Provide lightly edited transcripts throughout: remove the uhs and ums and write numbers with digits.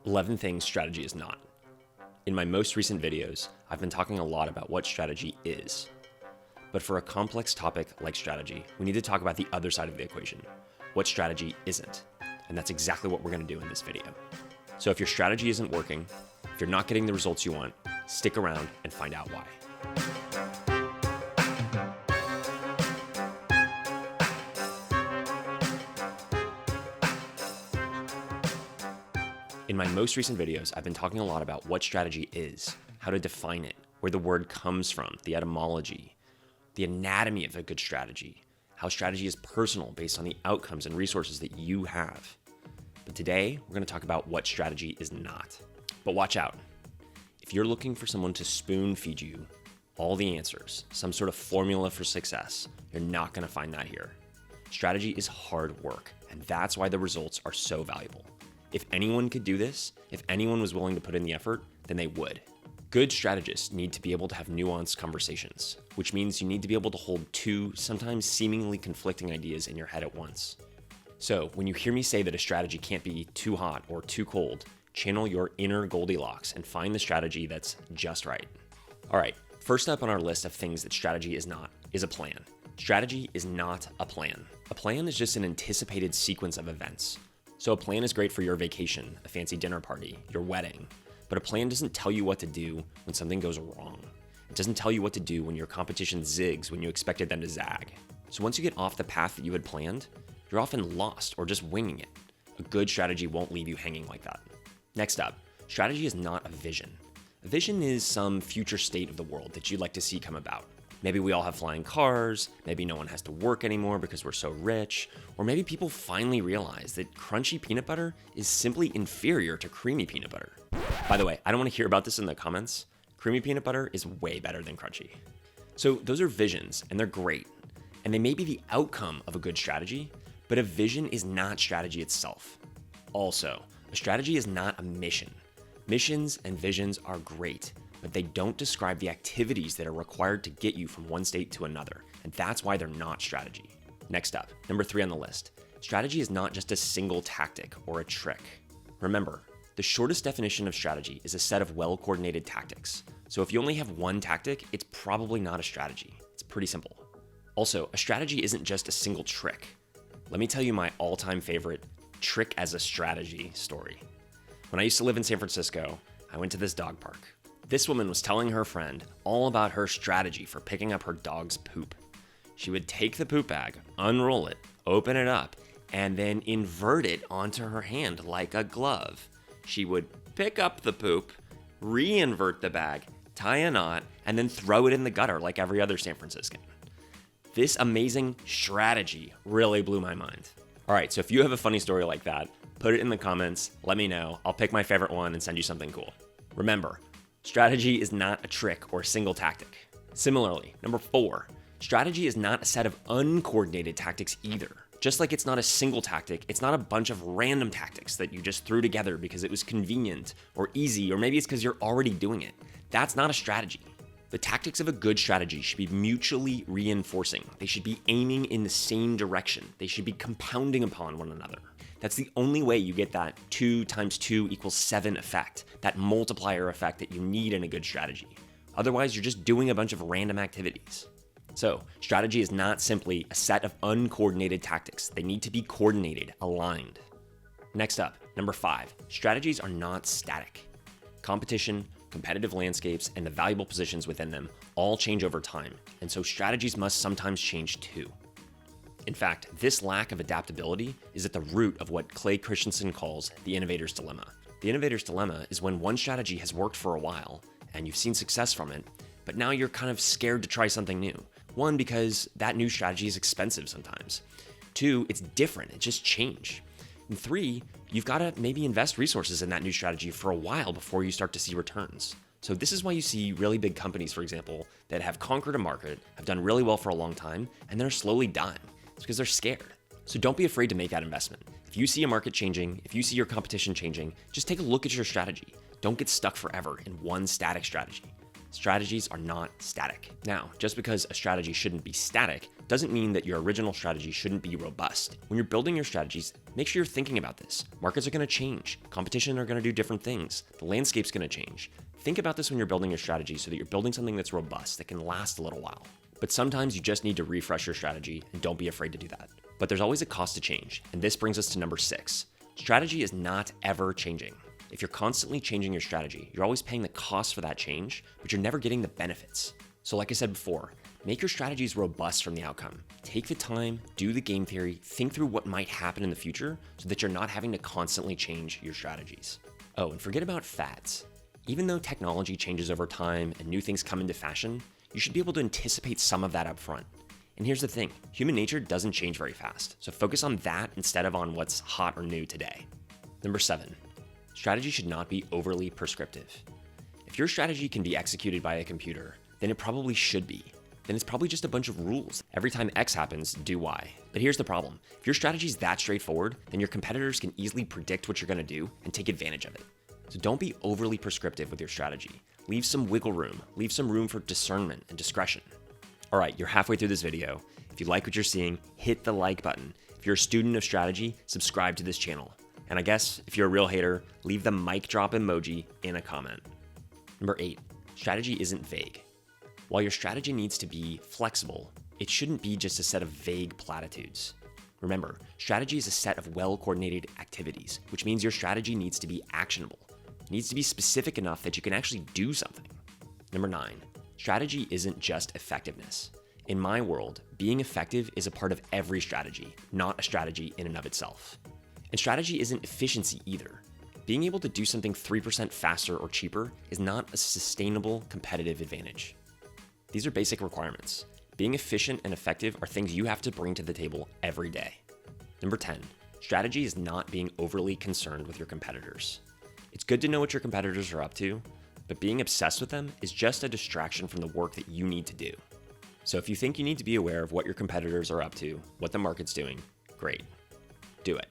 11 things strategy is not. In my most recent videos, I've been talking a lot about what strategy is. But for a complex topic like strategy, we need to talk about the other side of the equation, what strategy isn't. And that's exactly what we're going to do in this video. So if your strategy isn't working, if you're not getting the results you want, stick around and find out why. In my most recent videos, I've been talking a lot about what strategy is, how to define it, where the word comes from, the etymology, the anatomy of a good strategy, how strategy is personal based on the outcomes and resources that you have. But today, we're going to talk about what strategy is not. But watch out. If you're looking for someone to spoon feed you all the answers, some sort of formula for success, you're not going to find that here. Strategy is hard work, and that's why the results are so valuable. If anyone could do this, if anyone was willing to put in the effort, then they would. Good strategists need to be able to have nuanced conversations, which means you need to be able to hold two, sometimes seemingly conflicting ideas in your head at once. So when you hear me say that a strategy can't be too hot or too cold, channel your inner Goldilocks and find the strategy that's just right. All right, first up on our list of things that strategy is not is a plan. Strategy is not a plan. A plan is just an anticipated sequence of events. So a plan is great for your vacation, a fancy dinner party, your wedding, but a plan doesn't tell you what to do when something goes wrong. It doesn't tell you what to do when your competition zigs when you expected them to zag. So once you get off the path that you had planned, you're often lost or just winging it. A good strategy won't leave you hanging like that. Next up, strategy is not a vision. A vision is some future state of the world that you'd like to see come about. Maybe we all have flying cars, maybe no one has to work anymore because we're so rich, or maybe people finally realize that crunchy peanut butter is simply inferior to creamy peanut butter. By the way, I don't want to hear about this in the comments. Creamy peanut butter is way better than crunchy. So those are visions, and they're great, and they may be the outcome of a good strategy, but a vision is not strategy itself. Also, a strategy is not a mission. Missions and visions are great, but they don't describe the activities that are required to get you from one state to another, and that's why they're not strategy. Next up, number 3 on the list. Strategy is not just a single tactic or a trick. Remember, the shortest definition of strategy is a set of well-coordinated tactics. So if you only have one tactic, it's probably not a strategy. It's pretty simple. Also, a strategy isn't just a single trick. Let me tell you my all-time favorite trick as a strategy story. When I used to live in San Francisco, I went to this dog park. This woman was telling her friend all about her strategy for picking up her dog's poop. She would take the poop bag, unroll it, open it up, and then invert it onto her hand like a glove. She would pick up the poop, re-invert the bag, tie a knot, and then throw it in the gutter like every other San Franciscan. This amazing strategy really blew my mind. All right, so if you have a funny story like that, put it in the comments, let me know. I'll pick my favorite one and send you something cool. Remember, strategy is not a trick or a single tactic. Similarly, number 4, strategy is not a set of uncoordinated tactics either. Just like it's not a single tactic, it's not a bunch of random tactics that you just threw together because it was convenient or easy, or maybe it's because you're already doing it. That's not a strategy. The tactics of a good strategy should be mutually reinforcing. They should be aiming in the same direction. They should be compounding upon one another. That's the only way you get that 2 × 2 = 7 effect, that multiplier effect that you need in a good strategy. Otherwise, you're just doing a bunch of random activities. So, strategy is not simply a set of uncoordinated tactics. They need to be coordinated, aligned. Next up, number 5, strategies are not static. Competition, competitive landscapes, and the valuable positions within them all change over time, and so strategies must sometimes change too. In fact, this lack of adaptability is at the root of what Clay Christensen calls the innovator's dilemma. The innovator's dilemma is when one strategy has worked for a while, and you've seen success from it, but now you're kind of scared to try something new. 1, because that new strategy is expensive sometimes. 2, it's different, it just changed. And 3, you've got to maybe invest resources in that new strategy for a while before you start to see returns. So this is why you see really big companies, for example, that have conquered a market, have done really well for a long time, and they're slowly dying. It's because they're scared. So don't be afraid to make that investment. If you see a market changing, if you see your competition changing, just take a look at your strategy. Don't get stuck forever in one static strategy. strategies are not static. Now, just because a strategy shouldn't be static doesn't mean that your original strategy shouldn't be robust. When you're building your strategies, make sure you're thinking about this. Markets are going to change. Competition are going to do different things. The landscape's going to change. Think about this when you're building your strategy so that you're building something that's robust, that can last a little while. But sometimes you just need to refresh your strategy, and don't be afraid to do that. But there's always a cost to change, and this brings us to number 6. Strategy is not ever changing. If you're constantly changing your strategy, you're always paying the cost for that change, but you're never getting the benefits. So like I said before, make your strategies robust from the outcome. Take the time, do the game theory, think through what might happen in the future so that you're not having to constantly change your strategies. Oh, and forget about fads. Even though technology changes over time and new things come into fashion, you should be able to anticipate some of that up front. And here's the thing, human nature doesn't change very fast, so focus on that instead of on what's hot or new today. Number 7, strategy should not be overly prescriptive. If your strategy can be executed by a computer, then it probably should be. Then it's probably just a bunch of rules. Every time X happens, do Y. But here's the problem. If your strategy is that straightforward, then your competitors can easily predict what you're going to do and take advantage of it. So don't be overly prescriptive with your strategy. Leave some wiggle room. Leave some room for discernment and discretion. All right, you're halfway through this video. If you like what you're seeing, hit the like button. If you're a student of strategy, subscribe to this channel. And I guess if you're a real hater, leave the mic drop emoji in a comment. Number 8, strategy isn't vague. While your strategy needs to be flexible, it shouldn't be just a set of vague platitudes. Remember, strategy is a set of well-coordinated activities, which means your strategy needs to be actionable. It needs to be specific enough that you can actually do something. Number 9, strategy isn't just effectiveness. In my world, being effective is a part of every strategy, not a strategy in and of itself. And strategy isn't efficiency either. Being able to do something 3% faster or cheaper is not a sustainable competitive advantage. These are basic requirements. Being efficient and effective are things you have to bring to the table every day. Number 10, strategy is not being overly concerned with your competitors. It's good to know what your competitors are up to, but being obsessed with them is just a distraction from the work that you need to do. So if you think you need to be aware of what your competitors are up to, what the market's doing, great. Do it.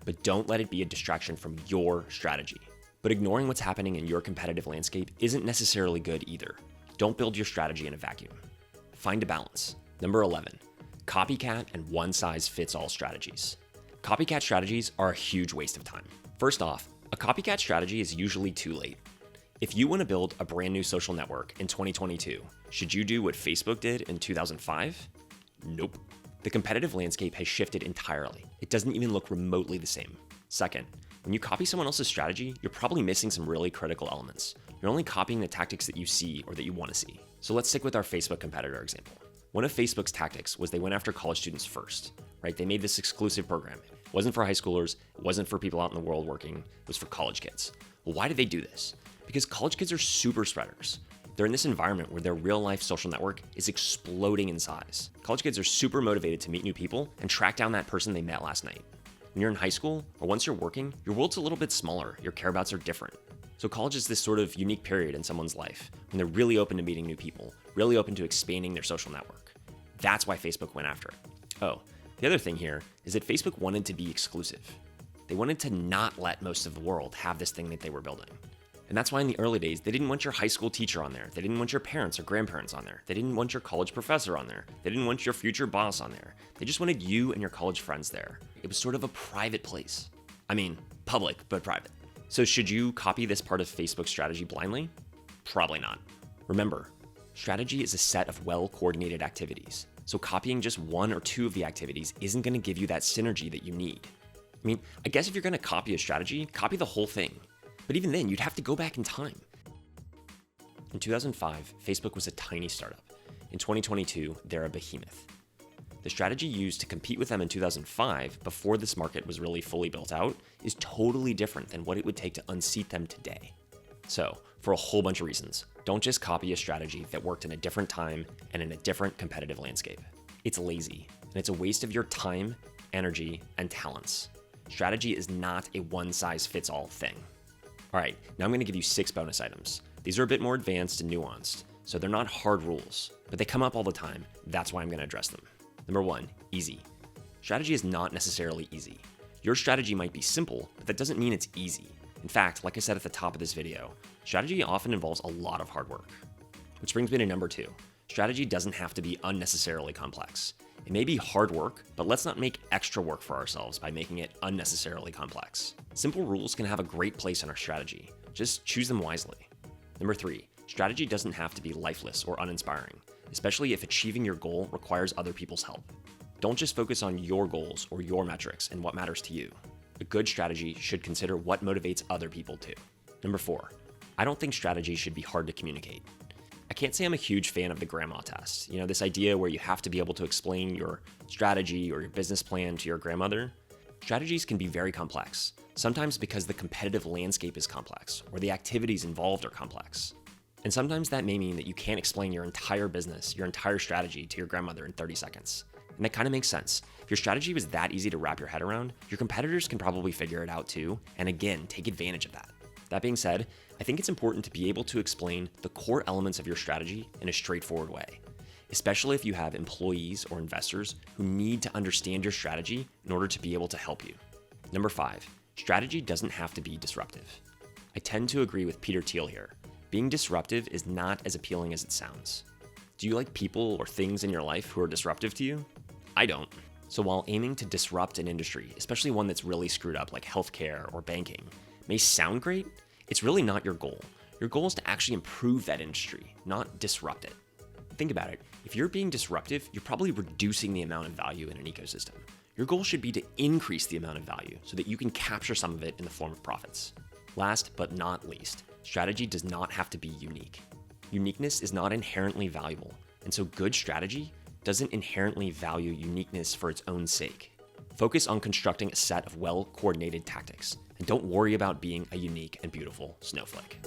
But don't let it be a distraction from your strategy. But ignoring what's happening in your competitive landscape isn't necessarily good either. Don't build your strategy in a vacuum. Find a balance. Number 11, copycat and one-size-fits-all strategies. Copycat strategies are a huge waste of time. First off, a copycat strategy is usually too late. If you want to build a brand new social network in 2022, should you do what Facebook did in 2005? Nope. The competitive landscape has shifted entirely. It doesn't even look remotely the same. Second, when you copy someone else's strategy, you're probably missing some really critical elements. You're only copying the tactics that you see or that you want to see. So let's stick with our Facebook competitor example. One of Facebook's tactics was they went after college students first, right? They made this exclusive program. It wasn't for high schoolers, it wasn't for people out in the world working, it was for college kids. Well, why did they do this? Because college kids are super spreaders. They're in this environment where their real-life social network is exploding in size. College kids are super motivated to meet new people and track down that person they met last night. When you're in high school, or once you're working, your world's a little bit smaller, your careabouts are different. So college is this sort of unique period in someone's life when they're really open to meeting new people, really open to expanding their social network. That's why Facebook went after it. Oh, the other thing here is that Facebook wanted to be exclusive. They wanted to not let most of the world have this thing that they were building. And that's why in the early days, they didn't want your high school teacher on there. They didn't want your parents or grandparents on there. They didn't want your college professor on there. They didn't want your future boss on there. They just wanted you and your college friends there. It was sort of a private place. I mean, public, but private. So should you copy this part of Facebook's strategy blindly? Probably not. Remember, strategy is a set of well-coordinated activities. So copying just one or two of the activities isn't going to give you that synergy that you need. I mean, I guess if you're going to copy a strategy, copy the whole thing. But even then, you'd have to go back in time. In 2005, Facebook was a tiny startup. In 2022, they're a behemoth. The strategy used to compete with them in 2005, before this market was really fully built out, is totally different than what it would take to unseat them today. So, for a whole bunch of reasons, don't just copy a strategy that worked in a different time and in a different competitive landscape. It's lazy, and it's a waste of your time, energy, and talents. Strategy is not a one-size-fits-all thing. All right, now I'm going to give you 6 bonus items. These are a bit more advanced and nuanced, so they're not hard rules, but they come up all the time. That's why I'm going to address them. Number 1, easy. Strategy is not necessarily easy. Your strategy might be simple, but that doesn't mean it's easy. In fact, like I said at the top of this video, strategy often involves a lot of hard work. Which brings me to number 2. Strategy doesn't have to be unnecessarily complex. It may be hard work, but let's not make extra work for ourselves by making it unnecessarily complex. Simple rules can have a great place in our strategy. Just choose them wisely. Number 3, strategy doesn't have to be lifeless or uninspiring, especially if achieving your goal requires other people's help. Don't just focus on your goals or your metrics and what matters to you. A good strategy should consider what motivates other people too. Number 4, I don't think strategy should be hard to communicate. I can't say I'm a huge fan of the grandma test. This idea where you have to be able to explain your strategy or your business plan to your grandmother. Strategies can be very complex, sometimes because the competitive landscape is complex or the activities involved are complex. And sometimes that may mean that you can't explain your entire business, your entire strategy to your grandmother in 30 seconds. And that kind of makes sense. If your strategy was that easy to wrap your head around, your competitors can probably figure it out too, and again, take advantage of that. That being said, I think it's important to be able to explain the core elements of your strategy in a straightforward way, especially if you have employees or investors who need to understand your strategy in order to be able to help you. Number 5, strategy doesn't have to be disruptive. I tend to agree with Peter Thiel here. Being disruptive is not as appealing as it sounds. Do you like people or things in your life who are disruptive to you? I don't. So while aiming to disrupt an industry, especially one that's really screwed up like healthcare or banking, may sound great, it's really not your goal. Your goal is to actually improve that industry, not disrupt it. Think about it. If you're being disruptive, you're probably reducing the amount of value in an ecosystem. Your goal should be to increase the amount of value so that you can capture some of it in the form of profits. Last but not least, strategy does not have to be unique. Uniqueness is not inherently valuable, and so good strategy doesn't inherently value uniqueness for its own sake. Focus on constructing a set of well-coordinated tactics, and don't worry about being a unique and beautiful snowflake.